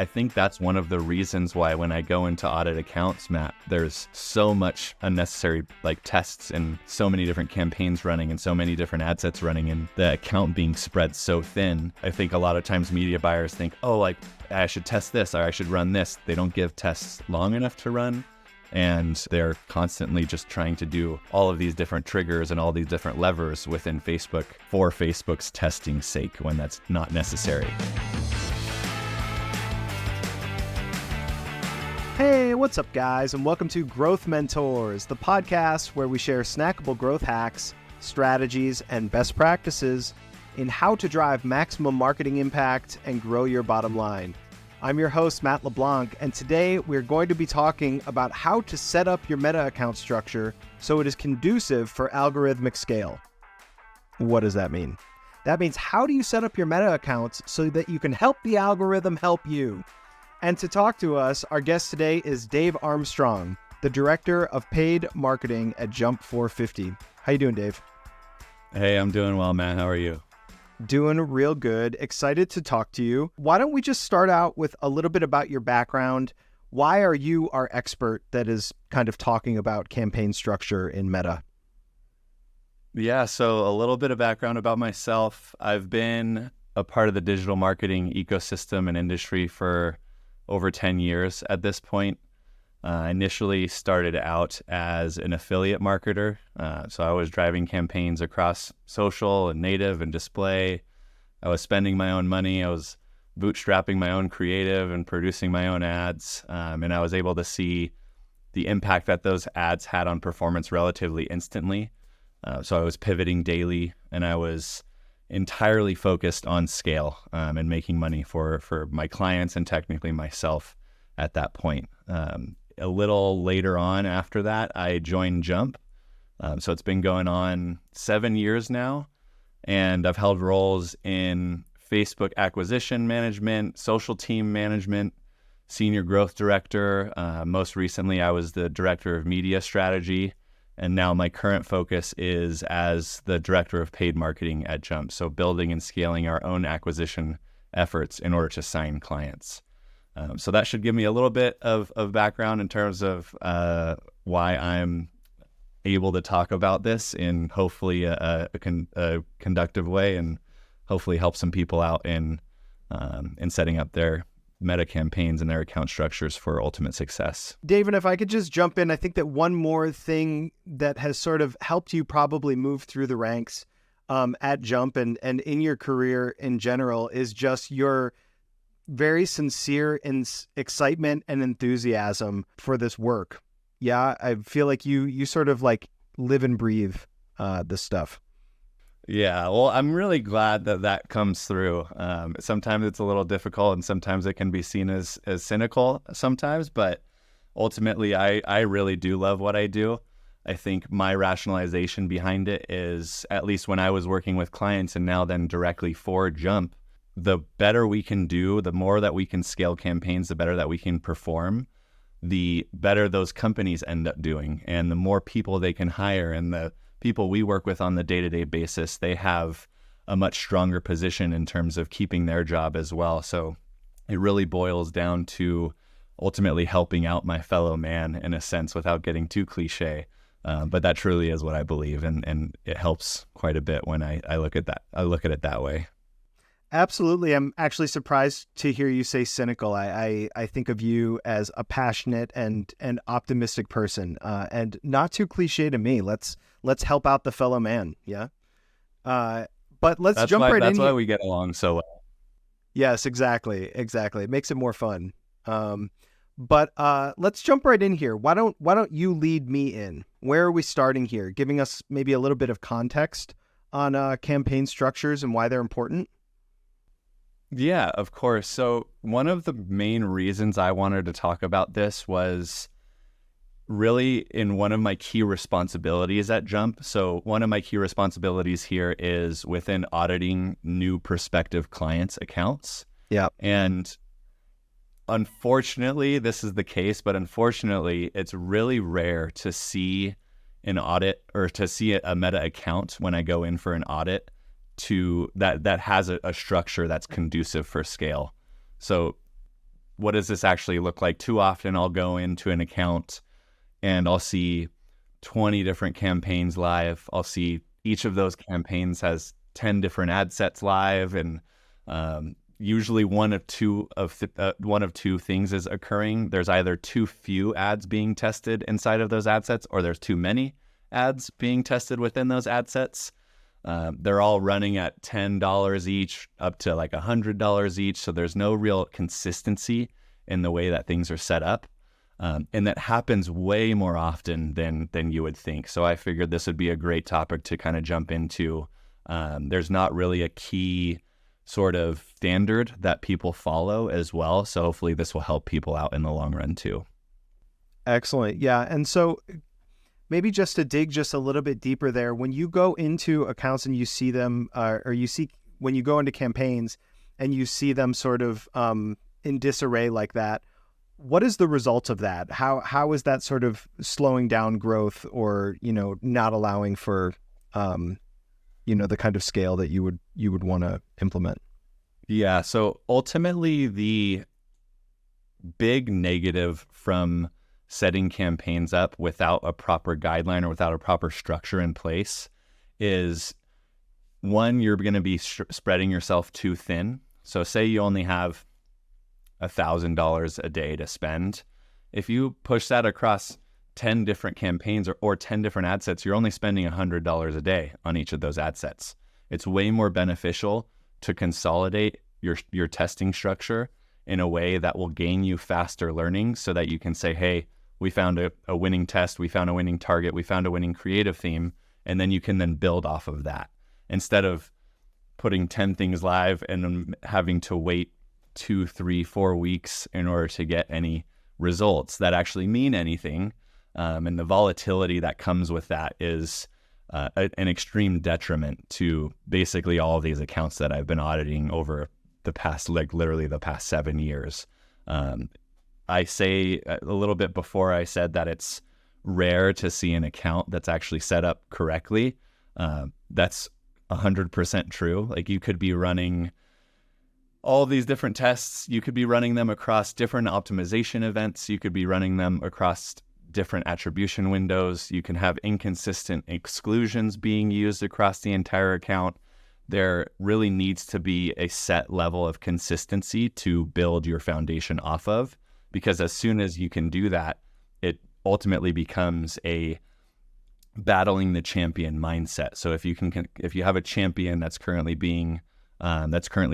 I think that's one of the reasons why when I go into audit accounts, Matt, there's so much unnecessary tests and so many different campaigns running and so many different ad sets running and the account being spread so thin. I think a lot of times media buyers think, I should test this or I should run this. They don't give tests long enough to run. And they're constantly just trying to do all of these different triggers and all these different levers within Facebook for Facebook's testing sake when that's not necessary. Hey, what's up, guys, and welcome to Growth Mentors, the podcast where we share snackable growth hacks, strategies, and best practices in how to drive maximum marketing impact and grow your bottom line. I'm your host, Matt LeBlanc, and today we're going to be talking about how to set up your meta account structure so it is conducive for algorithmic scale. What does that mean? That means how do you set up your meta accounts so that you can help the algorithm help you? And to talk to us, our guest today is Dave Armstrong, the Director of Paid Marketing at Jump 450. How you doing, Dave? Hey, I'm doing well, Matt. How are you? Doing real good. Excited to talk to you. Why don't we just start out with a little bit about your background? Why are you our expert that is kind of talking about campaign structure in Meta? Yeah, so a little bit of background about myself. I've been a part of the digital marketing ecosystem and industry for over 10 years at this point. Initially started out as an affiliate marketer. So I was driving campaigns across social and native and display. I was spending my own money. I was bootstrapping my own creative and producing my own ads. And I was able to see the impact that those ads had on performance relatively instantly. So I was pivoting daily and I was entirely focused on scale and making money for my clients and technically myself at that point. A little later on after that, I joined Jump. So it's been going on 7 years now, and I've held roles in Facebook acquisition management, social team management, senior growth director. Most recently, I was the director of media strategy. And now my current focus is as the director of paid marketing at Jump. So building and scaling our own acquisition efforts in order to sign clients. So that should give me a little bit of background in terms of why I'm able to talk about this in hopefully a conductive way and hopefully help some people out in setting up their meta campaigns and their account structures for ultimate success. David, if I could just jump in, I think that one more thing that has sort of helped you probably move through the ranks at Jump and in your career in general is just your very sincere excitement and enthusiasm for this work. Yeah, I feel like you sort of like live and breathe this stuff. Yeah, well, I'm really glad that comes through. Sometimes it's a little difficult and sometimes it can be seen as cynical sometimes, but ultimately I really do love what I do. I think my rationalization behind it is, at least when I was working with clients and now then directly for Jump, the better we can do, the more that we can scale campaigns, the better that we can perform, the better those companies end up doing. And the more people they can hire and the people we work with on the day-to-day basis, they have a much stronger position in terms of keeping their job as well. So it really boils down to ultimately helping out my fellow man in a sense without getting too cliche. But that truly is what I believe. And it helps quite a bit when I look at that. I look at it that way. Absolutely. I'm actually surprised to hear you say cynical. I think of you as a passionate and optimistic person, and not too cliche to me. Let's help out the fellow man. Yeah. But let's jump right in. That's why we get along so well. Yes, exactly. It makes it more fun. But let's jump right in here. Why don't you lead me in? Where are we starting here? Giving us maybe a little bit of context on campaign structures and why they're important. Yeah, of course. So one of the main reasons I wanted to talk about this was really in one of my key responsibilities at Jump. So one of my key responsibilities here is within auditing new prospective clients' accounts. Yeah. And unfortunately, this is the case, but unfortunately, it's really rare to see an audit or to see a meta account when I go in for an audit that has a structure that's conducive for scale. So what does this actually look like? Too often I'll go into an account and I'll see 20 different campaigns live. I'll see each of those campaigns has 10 different ad sets live, and usually one of two things is occurring. There's either too few ads being tested inside of those ad sets, or there's too many ads being tested within those ad sets. They're all running at $10 each, up to like $100 each. So there's no real consistency in the way that things are set up. And that happens way more often than you would think. So I figured this would be a great topic to kind of jump into. There's not really a key sort of standard that people follow as well. So hopefully this will help people out in the long run too. Excellent. Yeah. And so maybe just to dig just a little bit deeper there, when you go into accounts and you see them, when you go into campaigns and you see them sort of in disarray like that, what is the result of that? How is that sort of slowing down growth, or, not allowing for, the kind of scale that you would want to implement? Yeah. So ultimately, the big negative from setting campaigns up without a proper guideline or without a proper structure in place is, one, you're going to be spreading yourself too thin. So say you only have $1,000 a day to spend. If you push that across 10 different campaigns or 10 different ad sets, you're only spending $100 a day on each of those ad sets. It's way more beneficial to consolidate your testing structure in a way that will gain you faster learning, so that you can say, hey, we found a winning test, we found a winning target, we found a winning creative theme, and then you can then build off of that. Instead of putting 10 things live and having to wait 2, 3, 4 weeks in order to get any results that actually mean anything. And the volatility that comes with that is an extreme detriment to basically all of these accounts that I've been auditing over the past, literally the past 7 years. I say a little bit before, I said that it's rare to see an account that's actually set up correctly. That's 100% true. Like, you could be running all these different tests. You could be running them across different optimization events. You could be running them across different attribution windows. You can have inconsistent exclusions being used across the entire account. There really needs to be a set level of consistency to build your foundation off of, because as soon as you can do that, it ultimately becomes a battling the champion mindset. So if you have a champion that's currently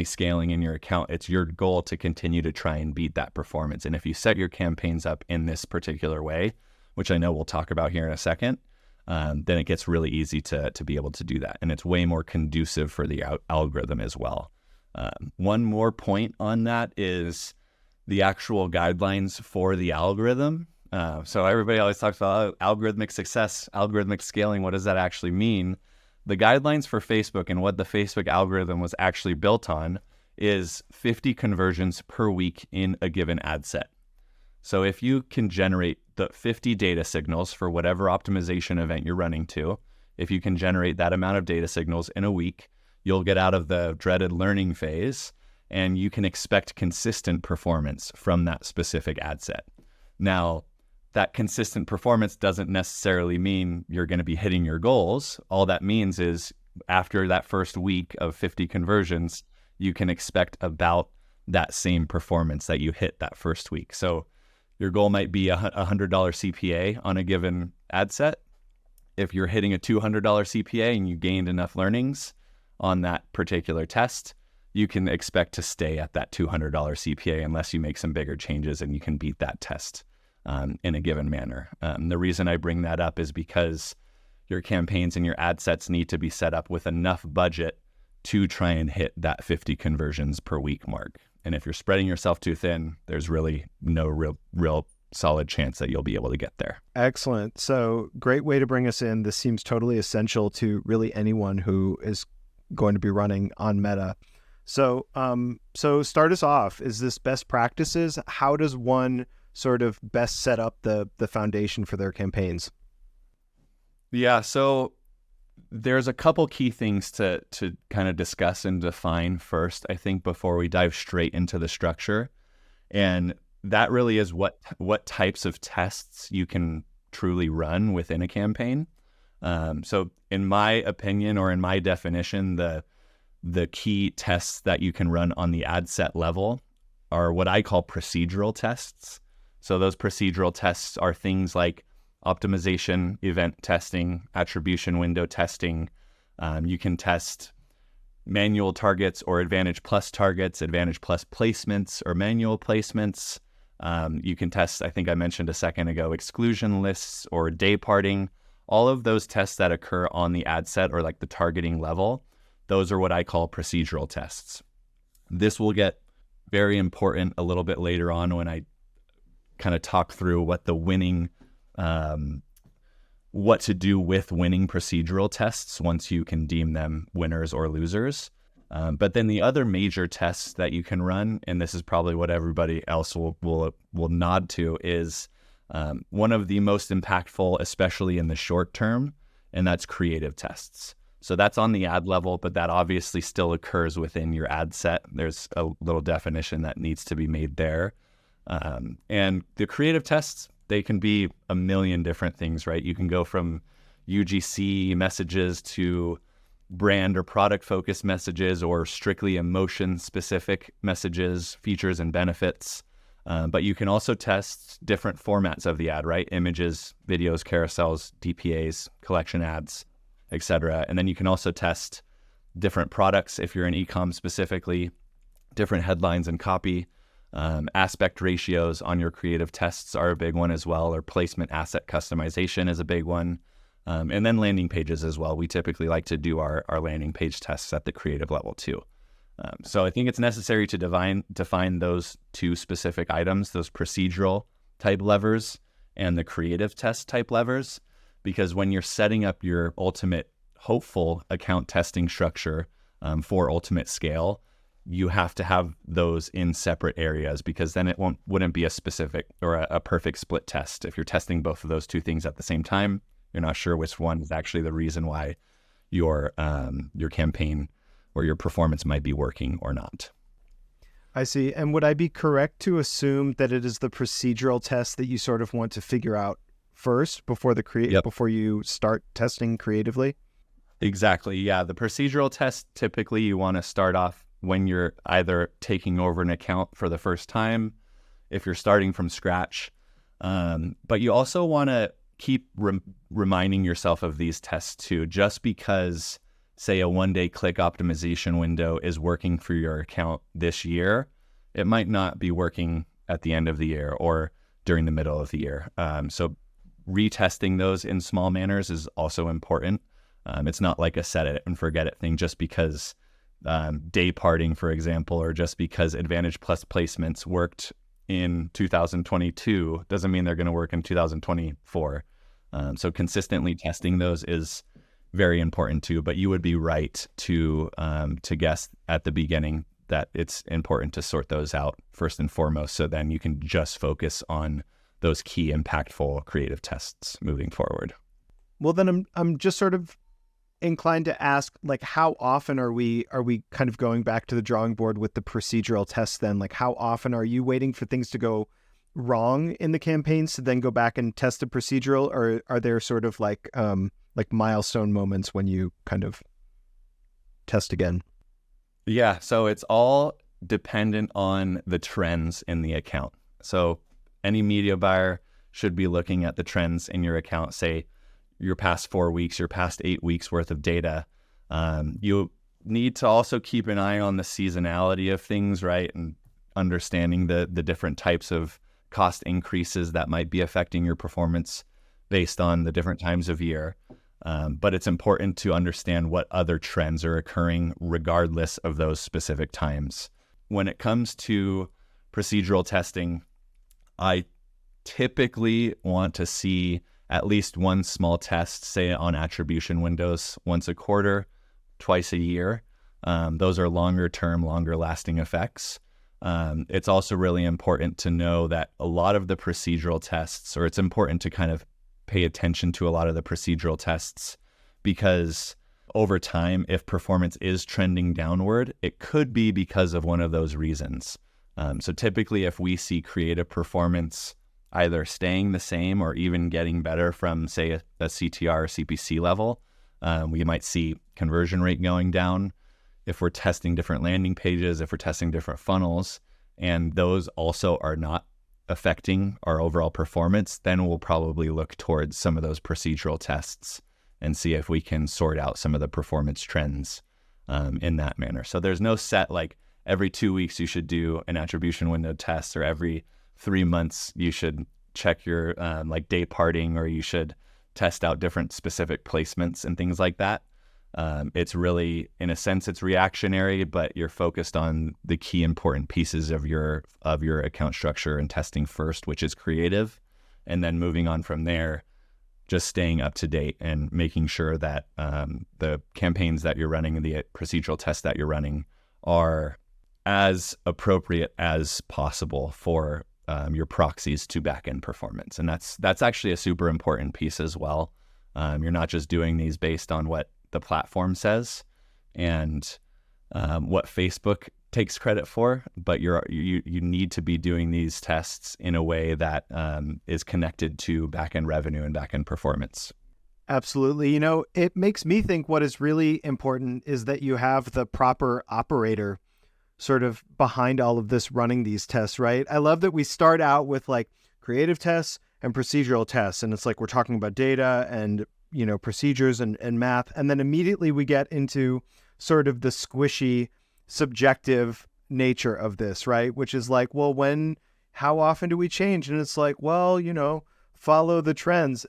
scaling in your account, it's your goal to continue to try and beat that performance. And if you set your campaigns up in this particular way, which I know we'll talk about here in a second, then it gets really easy to be able to do that. And it's way more conducive for the algorithm as well. One more point on that is the actual guidelines for the algorithm. So everybody always talks about algorithmic success, algorithmic scaling. What does that actually mean? The guidelines for Facebook and what the Facebook algorithm was actually built on is 50 conversions per week in a given ad set. So if you can generate the 50 data signals for whatever optimization event you're running to, if you can generate that amount of data signals in a week, you'll get out of the dreaded learning phase, and you can expect consistent performance from that specific ad set. Now, that consistent performance doesn't necessarily mean you're going to be hitting your goals. All that means is after that first week of 50 conversions, you can expect about that same performance that you hit that first week. So your goal might be a $100 CPA on a given ad set. If you're hitting a $200 CPA and you gained enough learnings on that particular test, you can expect to stay at that $200 CPA unless you make some bigger changes and you can beat that test in a given manner. The reason I bring that up is because your campaigns and your ad sets need to be set up with enough budget to try and hit that 50 conversions per week mark. And if you're spreading yourself too thin, there's really no real solid chance that you'll be able to get there. Excellent. So great way to bring us in. This seems totally essential to really anyone who is going to be running on Meta. So start us off. Is this best practices? How does one sort of best set up the foundation for their campaigns? Yeah, so there's a couple key things to kind of discuss and define first, I think, before we dive straight into the structure. And that really is what types of tests you can truly run within a campaign. So in my opinion, or in my definition, the key tests that you can run on the ad set level are what I call procedural tests. So those procedural tests are things like optimization, event testing, attribution window testing. You can test manual targets or Advantage Plus targets, Advantage Plus placements or manual placements. You can test, I think I mentioned a second ago, exclusion lists or day parting. All of those tests that occur on the ad set or like the targeting level, those are what I call procedural tests. This will get very important a little bit later on when I kind of talk through what the winning, what to do with winning procedural tests once you can deem them winners or losers. But then the other major tests that you can run, and this is probably what everybody else will nod to, is one of the most impactful, especially in the short term, and that's creative tests. So that's on the ad level, but that obviously still occurs within your ad set. There's a little definition that needs to be made there. And the creative tests, they can be a million different things, right? You can go from UGC messages to brand or product focused messages, or strictly emotion specific messages, features and benefits. But you can also test different formats of the ad, right? Images, videos, carousels, DPAs, collection ads, etc. And then you can also test different products if you're in e-com specifically, different headlines and copy. Aspect ratios on your creative tests are a big one as well, or placement asset customization is a big one. And then landing pages as well. We typically like to do our landing page tests at the creative level too. So I think it's necessary to define those two specific items, those procedural type levers and the creative test type levers, because when you're setting up your ultimate hopeful account testing structure for ultimate scale, you have to have those in separate areas, because then it wouldn't be a specific or a perfect split test. If you're testing both of those two things at the same time, you're not sure which one is actually the reason why your campaign or your performance might be working or not. I see. And would I be correct to assume that it is the procedural test that you sort of want to figure out first before before you start testing creatively? Exactly. Yeah. The procedural test, typically you want to start off when you're either taking over an account for the first time, if you're starting from scratch. But you also want to keep reminding yourself of these tests too. Just because, say, a one-day click optimization window is working for your account this year, it might not be working at the end of the year or during the middle of the year. So retesting those in small manners is also important. It's not like a set it and forget it thing just because day parting, for example, or just because Advantage Plus placements worked in 2022 doesn't mean they're going to work in 2024. So consistently testing those is very important too. But you would be right to guess at the beginning that it's important to sort those out first and foremost, so then you can just focus on those key impactful creative tests moving forward. Well, then I'm just sort of inclined to ask, like, how often are we kind of going back to the drawing board with the procedural tests then? Like, how often are you waiting for things to go wrong in the campaigns to then go back and test the procedural, or are there sort of like milestone moments when you kind of test again? Yeah, so it's all dependent on the trends in the account. So any media buyer should be looking at the trends in your account, say your past 4 weeks, your past 8 weeks worth of data. You need to also keep an eye on the seasonality of things, right? And understanding the different types of cost increases that might be affecting your performance based on the different times of year. But it's important to understand what other trends are occurring regardless of those specific times. When it comes to procedural testing, I typically want to see at least one small test, say on attribution windows, once a quarter, twice a year. Those are longer term, longer lasting effects. It's also really important to know that a lot of the procedural tests, or it's important to kind of pay attention to a lot of the procedural tests, because over time, if performance is trending downward, it could be because of one of those reasons. So typically, if we see creative performance either staying the same or even getting better from, say, a CTR or CPC level, we might see conversion rate going down. If we're testing different landing pages, if we're testing different funnels, and those also are not affecting our overall performance, then we'll probably look towards some of those procedural tests and see if we can sort out some of the performance trends in that manner. So there's no set, like every 2 weeks you should do an attribution window test, or every 3 months you should check your like day parting, or you should test out different specific placements and things like that. It's really, in a sense, it's reactionary, but you're focused on the key important pieces of your account structure and testing first, which is creative, and then moving on from there, just staying up to date and making sure that the campaigns that you're running and the procedural tests that you're running are as appropriate as possible for your proxies to back-end performance. And that's actually a super important piece as well. You're not just doing these based on what the platform says and what Facebook takes credit for, but you need to be doing these tests in a way that is connected to back-end revenue and back-end performance. Absolutely. You know, it makes me think what is really important is that you have the proper operator sort of behind all of this running these tests, right? I love that we start out with like creative tests and procedural tests, and it's like we're talking about data and, you know, procedures and math, and then immediately we get into sort of the squishy, subjective nature of this, right? Which is like, well, how often do we change? And it's like, well, you know, follow the trends,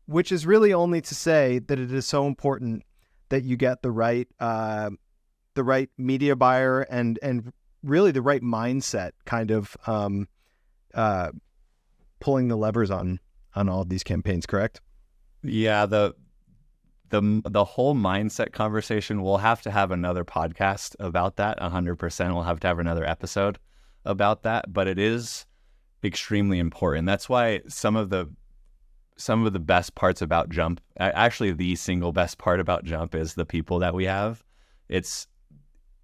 which is really only to say that it is so important that you get the right media buyer and really the right mindset kind of pulling the levers on all of these campaigns, correct? Yeah, the whole mindset conversation, we'll have to have another podcast about that. 100%. We'll have to have another episode about that, but it is extremely important. That's why some of the best parts about Jump, actually the single best part about Jump, is the people that we have. It's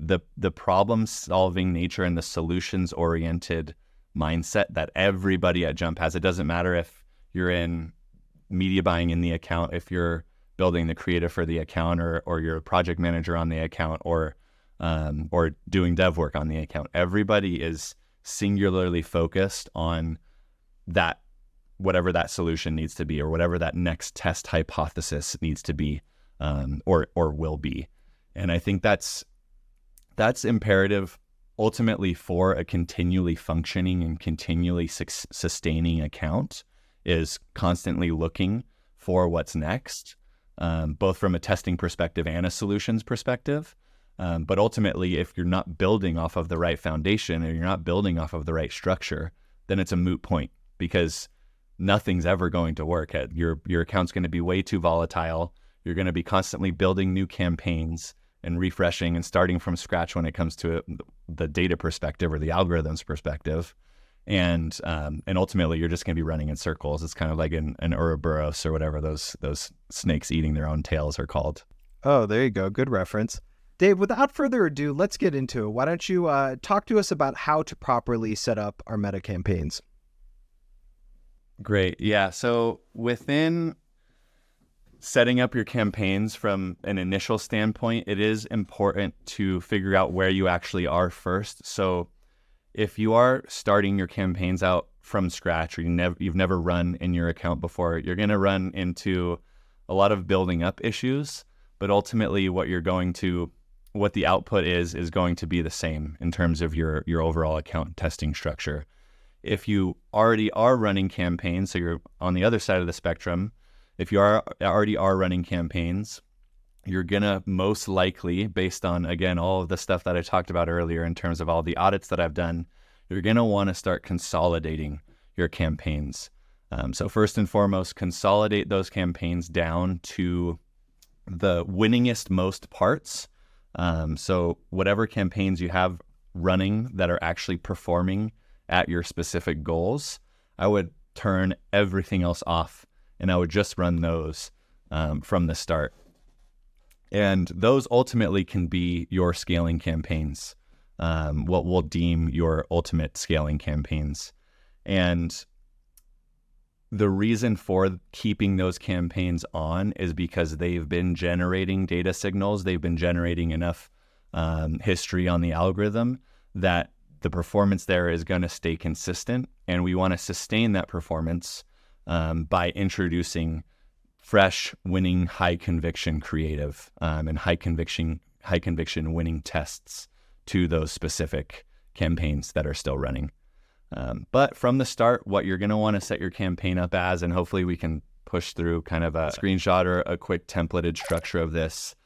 the problem solving nature and the solutions oriented mindset that everybody at Jump has. It doesn't matter if you're in media buying in the account, if you're building the creative for the account, or you're a project manager on the account, or doing dev work on the account. Everybody is singularly focused on that, whatever that solution needs to be, or whatever that next test hypothesis needs to be, or will be. And I think that's imperative ultimately for a continually functioning and continually sustaining account, is constantly looking for what's next, both from a testing perspective and a solutions perspective. But ultimately, if you're not building off of the right foundation, or you're not building off of the right structure, then it's a moot point, because nothing's ever going to work. Your account's going to be way too volatile. You're going to be constantly building new campaigns and refreshing and starting from scratch when it comes to the data perspective or the algorithms perspective. And ultimately, you're just going to be running in circles. It's kind of like an Ouroboros, or whatever those snakes eating their own tails are called. Oh, there you go. Good reference. Dave, without further ado, let's get into it. Why don't you talk to us about how to properly set up our meta campaigns? Great. Yeah. So within setting up your campaigns from an initial standpoint, it is important to figure out where you actually are first. So if you are starting your campaigns out from scratch, or you've never run in your account before, you're going to run into a lot of building up issues. But ultimately, what the output is going to be the same in terms of your overall account testing structure. If you already are running campaigns, so you're on the other side of the spectrum, if you already are running campaigns, you're going to most likely, based on, again, all of the stuff that I talked about earlier in terms of all the audits that I've done, you're going to want to start consolidating your campaigns. So first and foremost, consolidate those campaigns down to the winningest most parts. So whatever campaigns you have running that are actually performing at your specific goals, I would turn everything else off, and I would just run those from the start. And those ultimately can be your scaling campaigns. what we'll deem your ultimate scaling campaigns. And the reason for keeping those campaigns on is because they've been generating data signals. They've been generating enough history on the algorithm that the performance there is going to stay consistent. And we want to sustain that performance by introducing fresh, winning, high conviction creative and high conviction winning tests to those specific campaigns that are still running. But from the start, what you're going to want to set your campaign up as, and hopefully we can push through kind of a screenshot or a quick templated structure of this,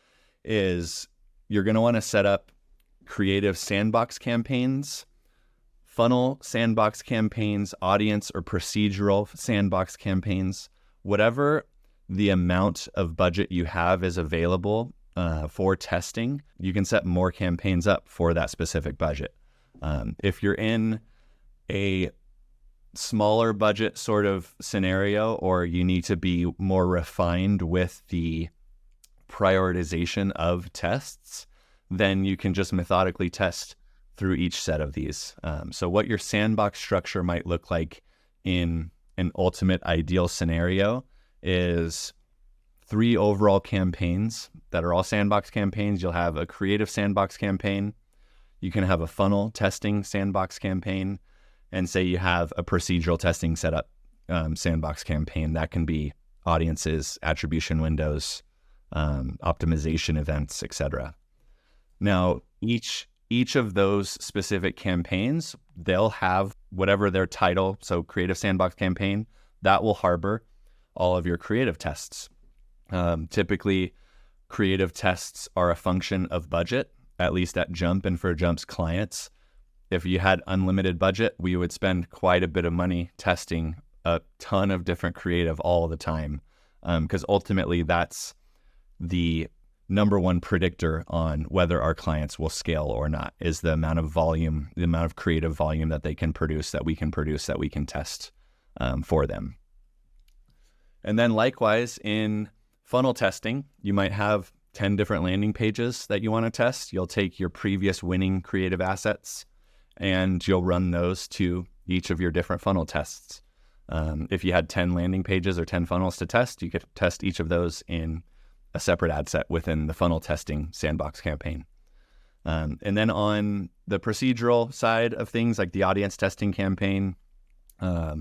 is you're going to want to set up creative sandbox campaigns, funnel sandbox campaigns, audience or procedural sandbox campaigns, whatever the amount of budget you have is available for testing. You can set more campaigns up for that specific budget. If you're in a smaller budget sort of scenario, or you need to be more refined with the prioritization of tests, then you can just methodically test through each set of these. So what your sandbox structure might look like in an ultimate ideal scenario is 3 overall campaigns that are all sandbox campaigns. You'll have a creative sandbox campaign. You can have a funnel testing sandbox campaign, and say you have a procedural testing setup sandbox campaign. That can be audiences, attribution windows, optimization events, etc. Now, each of those specific campaigns, they'll have whatever their title, so creative sandbox campaign, that will harbor all of your creative tests. Typically, creative tests are a function of budget, at least at Jump and for Jump's clients. If you had unlimited budget, we would spend quite a bit of money testing a ton of different creative all the time, because ultimately that's the number one predictor on whether our clients will scale or not, is the amount of volume, the amount of creative volume that they can produce, that we can test for them. And then likewise, in funnel testing, you might have 10 different landing pages that you want to test. You'll take your previous winning creative assets and you'll run those to each of your different funnel tests. If you had 10 landing pages or 10 funnels to test, you could test each of those in a separate ad set within the funnel testing sandbox campaign. And then on the procedural side of things, like the audience testing campaign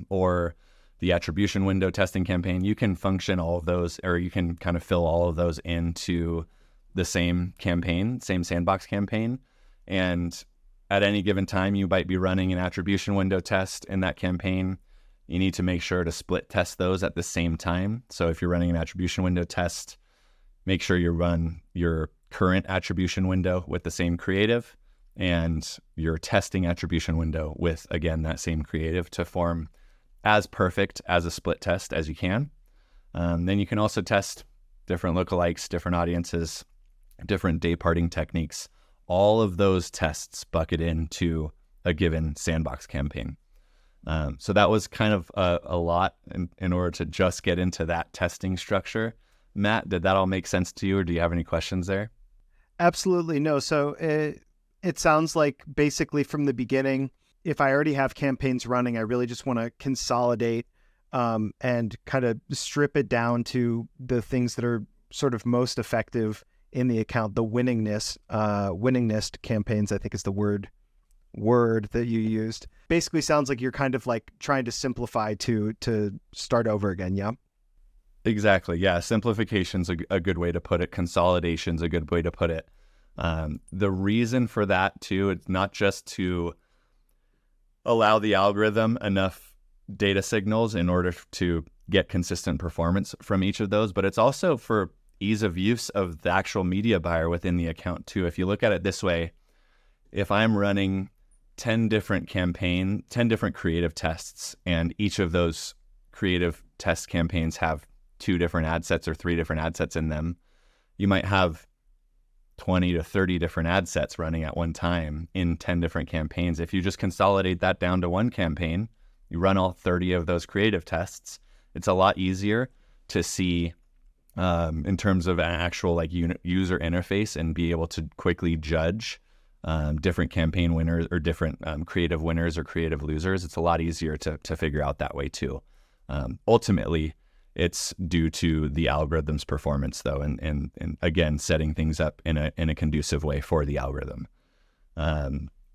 or the attribution window testing campaign, you can function all of those, or you can kind of fill all of those into the same campaign, same sandbox campaign. And at any given time, you might be running an attribution window test in that campaign. You need to make sure to split test those at the same time. So if you're running an attribution window test, make sure you run your current attribution window with the same creative and your testing attribution window with, again, that same creative to form as perfect as a split test as you can. Then you can also test different lookalikes, different audiences, different day parting techniques. All of those tests bucket into a given sandbox campaign. So that was kind of a lot in order to just get into that testing structure. Matt, did that all make sense to you, or do you have any questions there? Absolutely no. So it sounds like basically from the beginning, if I already have campaigns running, I really just want to consolidate and kind of strip it down to the things that are sort of most effective in the account. The winningness campaigns, I think is the word that you used. Basically sounds like you're kind of like trying to simplify to start over again. Yeah. Exactly. Yeah. Simplification's a good way to put it. Consolidation's a good way to put it. The reason for that too, it's not just to allow the algorithm enough data signals in order to get consistent performance from each of those, but it's also for ease of use of the actual media buyer within the account too. If you look at it this way, if I'm running 10 different creative tests, and each of those creative test campaigns have 2 different ad sets or 3 different ad sets in them, you might have 20 to 30 different ad sets running at one time in 10 different campaigns. If you just consolidate that down to one campaign, you run all 30 of those creative tests, it's a lot easier to see in terms of an actual like user interface and be able to quickly judge different campaign winners or different creative winners or creative losers. It's a lot easier to figure out that way too. Ultimately, it's due to the algorithm's performance though, and again, setting things up in a conducive way for the algorithm.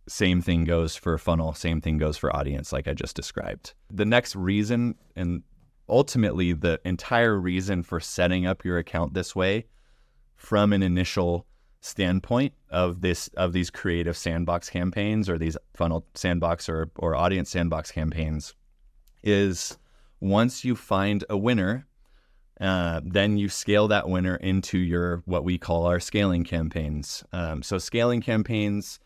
Same thing goes for funnel, same thing goes for audience, like I just described. The next reason, and ultimately the entire reason for setting up your account this way from an initial standpoint of these creative sandbox campaigns or these funnel sandbox or audience sandbox campaigns is once you find a winner, then you scale that winner into your what we call our scaling campaigns. So scaling campaigns,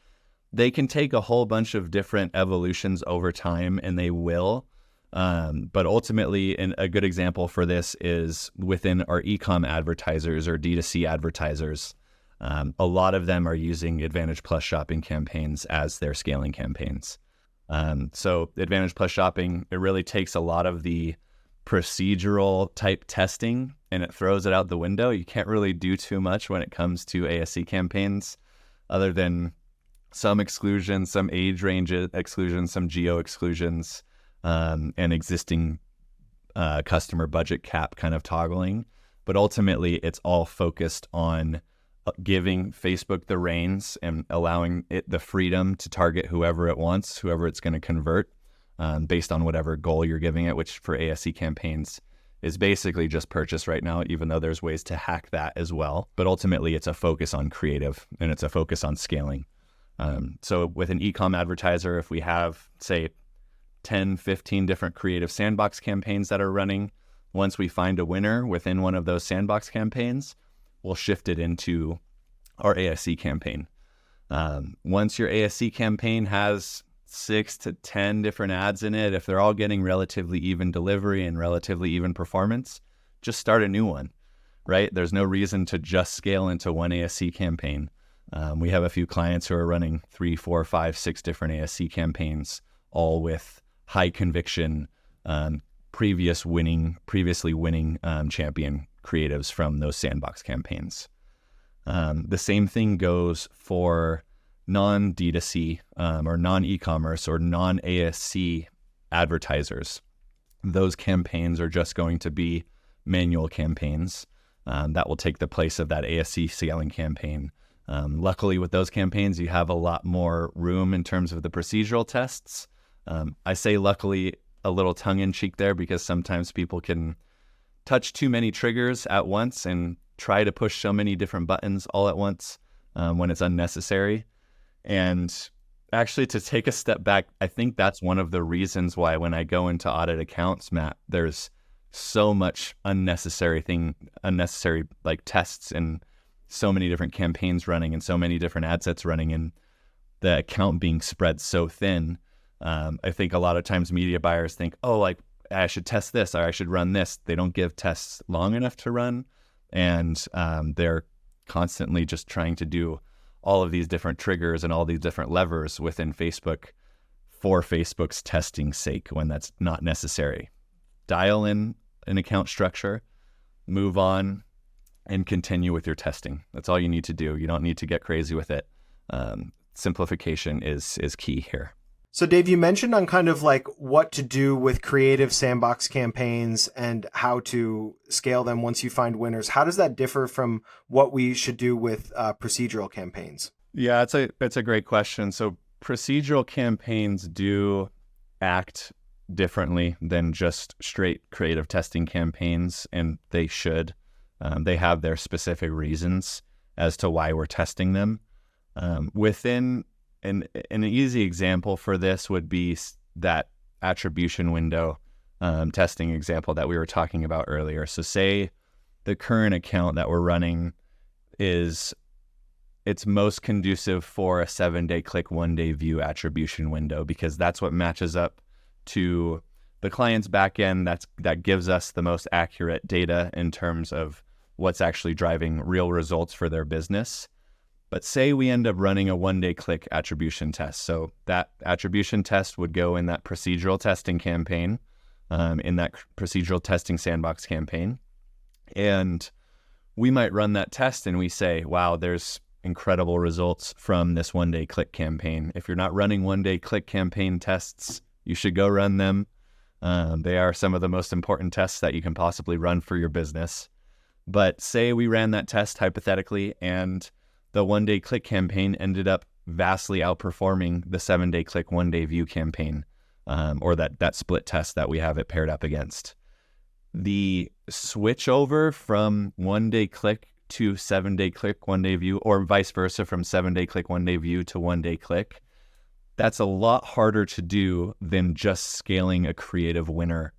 they can take a whole bunch of different evolutions over time, and they will. But ultimately, a good example for this is within our e-com advertisers or D2C advertisers. A lot of them are using Advantage Plus shopping campaigns as their scaling campaigns. So Advantage Plus shopping, it really takes a lot of the procedural type testing and it throws it out the window. You can't really do too much when it comes to ASC campaigns other than some exclusions, some age range exclusions, some geo exclusions, and existing customer budget cap kind of toggling. But ultimately, it's all focused on giving Facebook the reins and allowing it the freedom to target whoever it wants, whoever it's going to convert, based on whatever goal you're giving it, which for ASC campaigns is basically just purchase right now, even though there's ways to hack that as well. But ultimately, it's a focus on creative and it's a focus on scaling. So with an e-com advertiser, if we have, say, 10, 15 different creative sandbox campaigns that are running, once we find a winner within one of those sandbox campaigns, we'll shift it into our ASC campaign. Once your ASC campaign has 6 to 10 different ads in it, if they're all getting relatively even delivery and relatively even performance, just start a new one, right? There's no reason to just scale into one ASC campaign. We have a few clients who are running 3, 4, 5, 6 different ASC campaigns, all with high conviction, previously winning champion creatives from those sandbox campaigns. The same thing goes for non-D2C or non-e-commerce or non-ASC advertisers. Those campaigns are just going to be manual campaigns that will take the place of that ASC scaling campaign. Luckily, with those campaigns, you have a lot more room in terms of the procedural tests. I say luckily a little tongue-in-cheek there because sometimes people can touch too many triggers at once and try to push so many different buttons all at once when it's unnecessary. And actually, to take a step back, I think that's one of the reasons why when I go into audit accounts, Matt, there's so much unnecessary like tests and so many different campaigns running and so many different ad sets running and the account being spread so thin. I think a lot of times media buyers think, oh, like I should test this or I should run this. They don't give tests long enough to run. And they're constantly just trying to do all of these different triggers and all these different levers within Facebook for Facebook's testing sake when that's not necessary. Dial in an account structure, move on, and continue with your testing. That's all you need to do. You don't need to get crazy with it. Simplification is key here. So Dave, you mentioned on kind of like what to do with creative sandbox campaigns and how to scale them once you find winners. How does that differ from what we should do with procedural campaigns? Yeah, it's a great question. So procedural campaigns do act differently than just straight creative testing campaigns, and they should. They have their specific reasons as to why we're testing them. Within an easy example for this would be that attribution window testing example that we were talking about earlier. So say the current account that we're running it's most conducive for a 7-day click, 1-day view attribution window because that's what matches up to the client's backend. That gives us the most accurate data in terms of what's actually driving real results for their business. But say we end up running a 1-day click attribution test. So that attribution test would go in that procedural testing campaign, in that procedural testing sandbox campaign. And we might run that test and we say, wow, there's incredible results from this one-day click campaign. If you're not running one-day click campaign tests, you should go run them. They are some of the most important tests that you can possibly run for your business. But say we ran that test hypothetically, and the one-day click campaign ended up vastly outperforming the 7-day click, one-day view campaign, or that split test that we have it paired up against. The switch over from one-day click to 7-day click, one-day view, or vice versa from 7-day click, one-day view to one-day click, that's a lot harder to do than just scaling a creative winner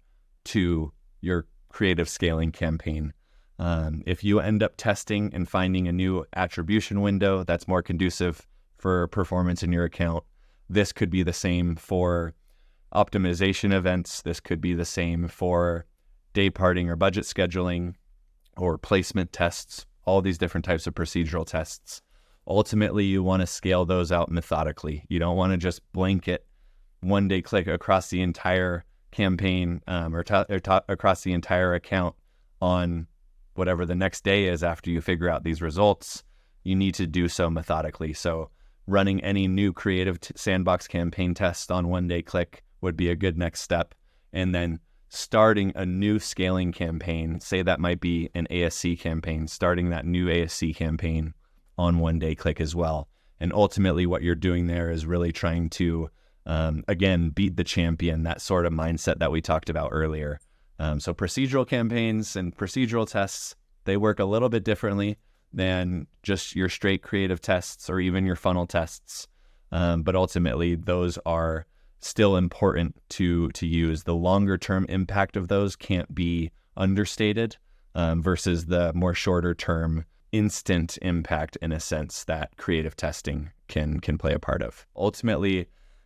to your creative scaling campaign. If you end up testing and finding a new attribution window that's more conducive for performance in your account, this could be the same for optimization events. This could be the same for day parting or budget scheduling or placement tests, all these different types of procedural tests. Ultimately, you want to scale those out methodically. You don't want to just blanket one-day click across the entire campaign across the entire account on whatever the next day is after you figure out these results. You need to do so methodically. So running any new creative sandbox campaign test on one-day click would be a good next step. And then starting a new scaling campaign, say that might be an ASC campaign, starting that new ASC campaign on one-day click as well. And ultimately what you're doing there is really trying to, again, beat the champion, that sort of mindset that we talked about earlier. So procedural campaigns and procedural tests, they work a little bit differently than just your straight creative tests or even your funnel tests. But ultimately, those are still important to use. The longer term impact of those can't be understated versus the more shorter term instant impact, in a sense, that creative testing can play a part of. Ultimately,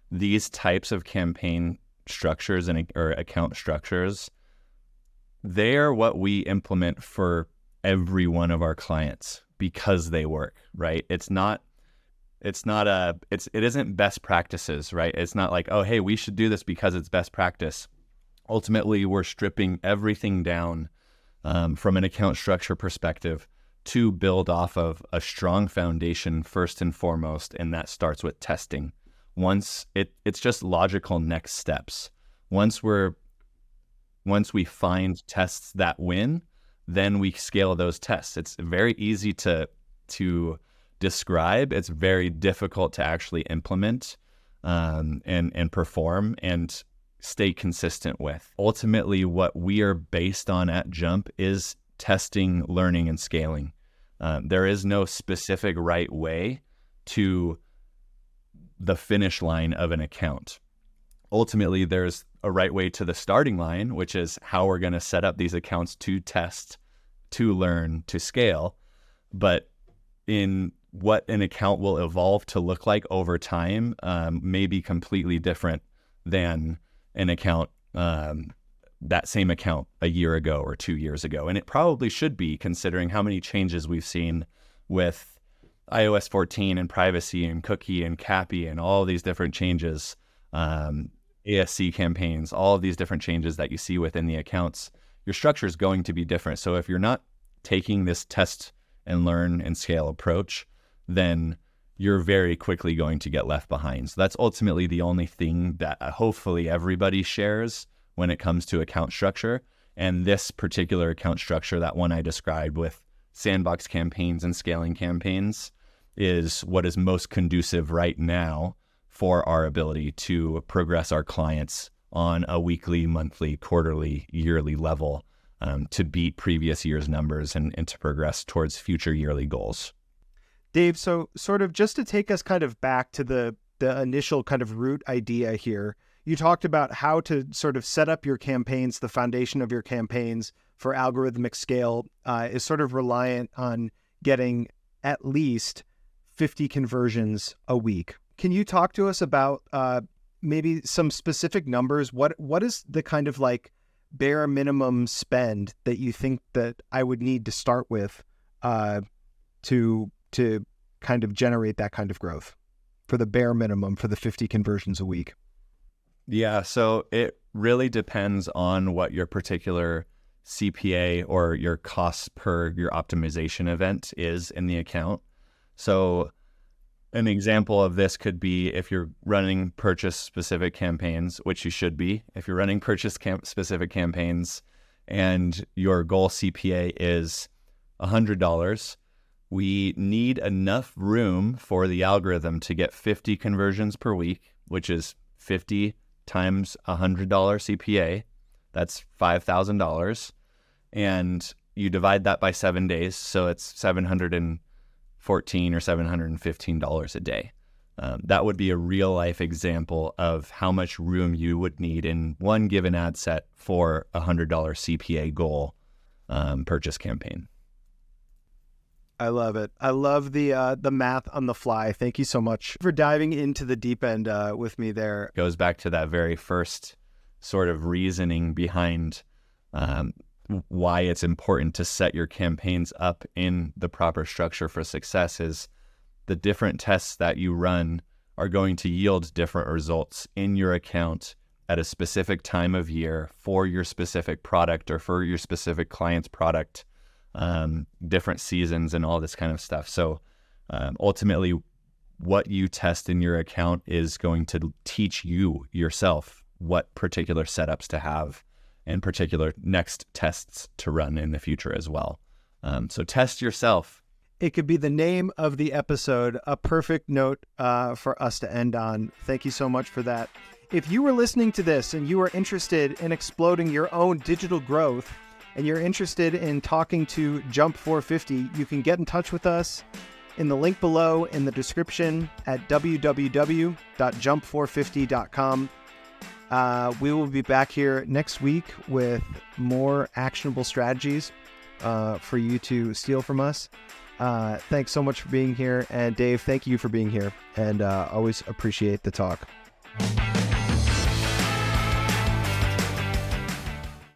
these types of campaign structures or account structures, they are what we implement for every one of our clients because they work, right? It isn't best practices, right? It's not like, oh, hey, we should do this because it's best practice. Ultimately, we're stripping everything down from an account structure perspective to build off of a strong foundation first and foremost, and that starts with testing. It's just logical next steps. Once we find tests that win, then we scale those tests. It's very easy to describe. It's very difficult to actually implement and perform and stay consistent with. Ultimately, what we are based on at Jump is testing, learning, and scaling. There is no specific right way to the finish line of an account. Ultimately, there's a right way to the starting line, which is how we're going to set up these accounts to test, to learn, to scale. But in what an account will evolve to look like over time may be completely different than an account, that same account a year ago or 2 years ago. And it probably should be, considering how many changes we've seen with iOS 14 and privacy and cookie and CAPI and all these different changes, ASC campaigns, all of these different changes that you see within the accounts. Your structure is going to be different. So if you're not taking this test and learn and scale approach, then you're very quickly going to get left behind. So that's ultimately the only thing that hopefully everybody shares when it comes to account structure. And this particular account structure, that one I described with sandbox campaigns and scaling campaigns, is what is most conducive right now for our ability to progress our clients on a weekly, monthly, quarterly, yearly level to beat previous year's numbers and to progress towards future yearly goals. Dave, so sort of just to take us kind of back to the initial kind of root idea here, you talked about how to sort of set up your campaigns. The foundation of your campaigns for algorithmic scale is sort of reliant on getting at least 50 conversions a week. Can you talk to us about maybe some specific numbers? What is the kind of like bare minimum spend that you think that I would need to start with to kind of generate that kind of growth for the bare minimum for the 50 conversions a week? Yeah, so it really depends on what your particular CPA or your costs per your optimization event is in the account. So an example of this could be if you're running purchase-specific campaigns, which you should be. If you're running purchase-specific campaigns and your goal CPA is $100, we need enough room for the algorithm to get 50 conversions per week, which is 50 times $100 CPA. That's $5,000. And you divide that by 7 days, so it's $714 or $715 a day. That would be a real life example of how much room you would need in one given ad set for a $100 CPA goal purchase campaign. I love it. I love the math on the fly. Thank you so much for diving into the deep end with me there. Goes back to that very first sort of reasoning behind why it's important to set your campaigns up in the proper structure for success is the different tests that you run are going to yield different results in your account at a specific time of year for your specific product or for your specific client's product, different seasons and all this kind of stuff. So ultimately, what you test in your account is going to teach you yourself what particular setups to have and particular next tests to run in the future as well. So test yourself. It could be the name of the episode, a perfect note for us to end on. Thank you so much for that. If you were listening to this and you are interested in exploding your own digital growth and you're interested in talking to Jump 450, you can get in touch with us in the link below in the description at www.jump450.com. We will be back here next week with more actionable strategies for you to steal from us. Thanks so much for being here. And Dave, thank you for being here. And always appreciate the talk.